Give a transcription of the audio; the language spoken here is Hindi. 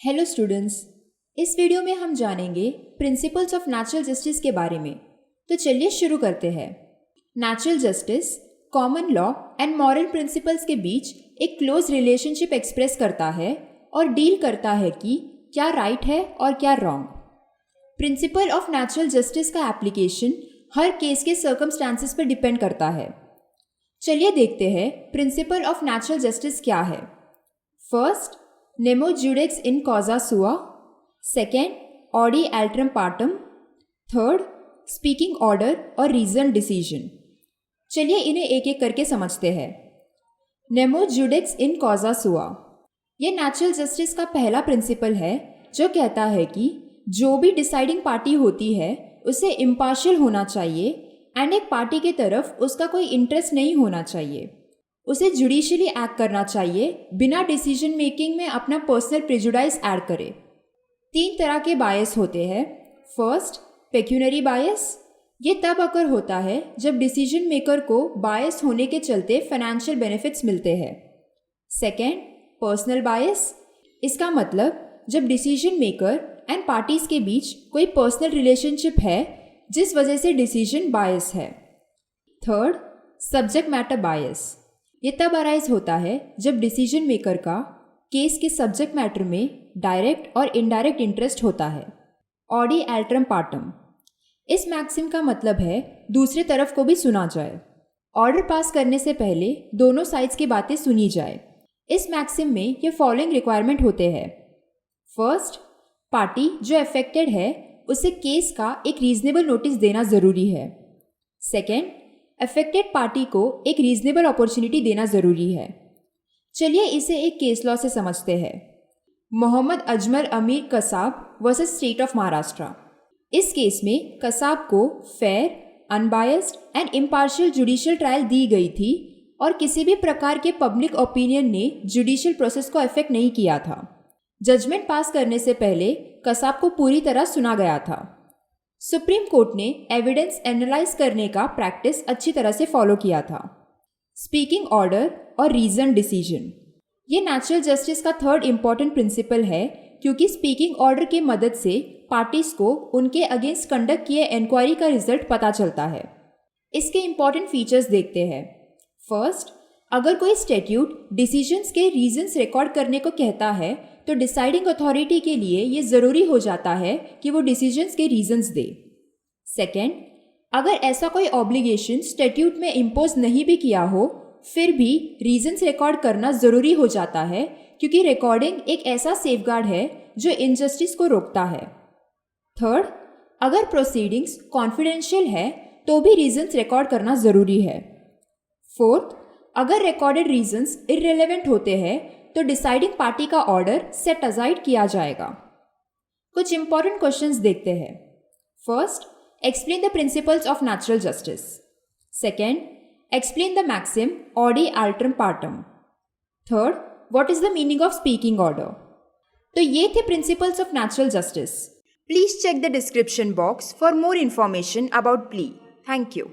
हेलो स्टूडेंट्स, इस वीडियो में हम जानेंगे प्रिंसिपल्स ऑफ नेचुरल जस्टिस के बारे में। तो चलिए शुरू करते हैं। Natural justice common law and moral principles के बीच एक क्लोज रिलेशनशिप एक्सप्रेस करता है और डील करता है कि क्या राइट है और क्या wrong. Principle of natural justice का एप्लीकेशन हर केस के सर्कमस्टांसेस पर डिपेंड करता है। चलिए देखते हैं प्रिंसिपल ऑफ नेचुरल जस्टिस क्या है। First, nemo judex in causa sua. Second, audi alteram partem. Third, speaking order और रीजन डिसीजन। चलिए इन्हें एक एक करके समझते हैं। नेमो जुडिक्स इन कॉजा सुआ, यह नेचुरल जस्टिस का पहला प्रिंसिपल है जो कहता है कि जो भी डिसाइडिंग पार्टी होती है उसे इम्पार्शियल होना चाहिए एंड एक पार्टी की तरफ उसका कोई इंटरेस्ट नहीं होना चाहिए। उसे जुडिशियली एक्ट करना चाहिए बिना डिसीजन मेकिंग में अपना पर्सनल प्रेजुडाइज ऐड करे। 3 तरह के बायस होते हैं। फर्स्ट, पेक्यूनरी बायस। ये तब अकर होता है जब डिसीजन मेकर को बायस होने के चलते फाइनेंशियल बेनिफिट्स मिलते हैं। Second, personal bias. इसका मतलब जब डिसीजन मेकर एंड पार्टीज के बीच कोई पर्सनल रिलेशनशिप है जिस वजह से डिसीजन बायस है। Third, subject matter bias. ये तब अराइज होता है जब डिसीजन मेकर का केस के सब्जेक्ट मैटर में डायरेक्ट और इनडायरेक्ट इंटरेस्ट होता है। Audi alteram partem. इस मैक्सिम का मतलब है दूसरे तरफ को भी सुना जाए। ऑर्डर पास करने से पहले दोनों साइड्स की बातें सुनी जाए। इस मैक्सिम में ये फॉलोइंग रिक्वायरमेंट होते हैं। फर्स्ट, पार्टी जो अफेक्टेड है उसे केस का एक रीजनेबल नोटिस देना ज़रूरी है। सेकेंड, अफेक्टेड पार्टी को एक रीजनेबल अपॉर्चुनिटी देना ज़रूरी है। चलिए इसे एक केस लॉ से समझते हैं। Mohammad Ajmal Amir Kasab versus state of Maharashtra. इस केस में कसाब को fair, unbiased and impartial judicial trial दी गई थी और किसी भी प्रकार के पब्लिक ओपिनियन ने जुडिशियल प्रोसेस को अफेक्ट नहीं किया था। जजमेंट पास करने से पहले कसाब को पूरी तरह सुना गया था। सुप्रीम कोर्ट ने एविडेंस एनालाइज करने का प्रैक्टिस अच्छी तरह से फॉलो किया था। स्पीकिंग ऑर्डर और रीजन डिसीजन, ये नेचुरल जस्टिस का थर्ड इम्पॉर्टेंट प्रिंसिपल है क्योंकि स्पीकिंग ऑर्डर की मदद से पार्टीज को उनके अगेंस्ट कंडक्ट किए इंक्वायरी का रिजल्ट पता चलता है। इसके इम्पॉर्टेंट फीचर्स देखते हैं। फर्स्ट, अगर कोई स्टैट्यूट डिसीजंस के रीजंस रिकॉर्ड करने को कहता है तो डिसाइडिंग अथॉरिटी के लिए ये ज़रूरी हो जाता है कि वो डिसीजंस के रीजंस दे। सेकेंड, अगर ऐसा कोई ऑब्लिगेशन स्टैट्यूट में इम्पोज नहीं भी किया हो फिर भी रीजंस रिकॉर्ड करना ज़रूरी हो जाता है क्योंकि रिकॉर्डिंग एक ऐसा सेफगार्ड है जो इनजस्टिस को रोकता है। थर्ड, अगर प्रोसीडिंग्स कॉन्फिडेंशियल है तो भी रीजंस रिकॉर्ड करना ज़रूरी है। फोर्थ, अगर रिकॉर्डेड रीजंस इररिलेवेंट होते हैं तो डिसाइडिंग पार्टी का ऑर्डर सेट असाइड किया जाएगा। कुछ इंपॉर्टेंट क्वेश्चंस देखते हैं। First, explain the principles of natural justice. Second, explain the maxim audi alteram partem. Third, what is the meaning of speaking order. तो ये थे principles of natural justice. Please check the description box for more information about plea. Thank you.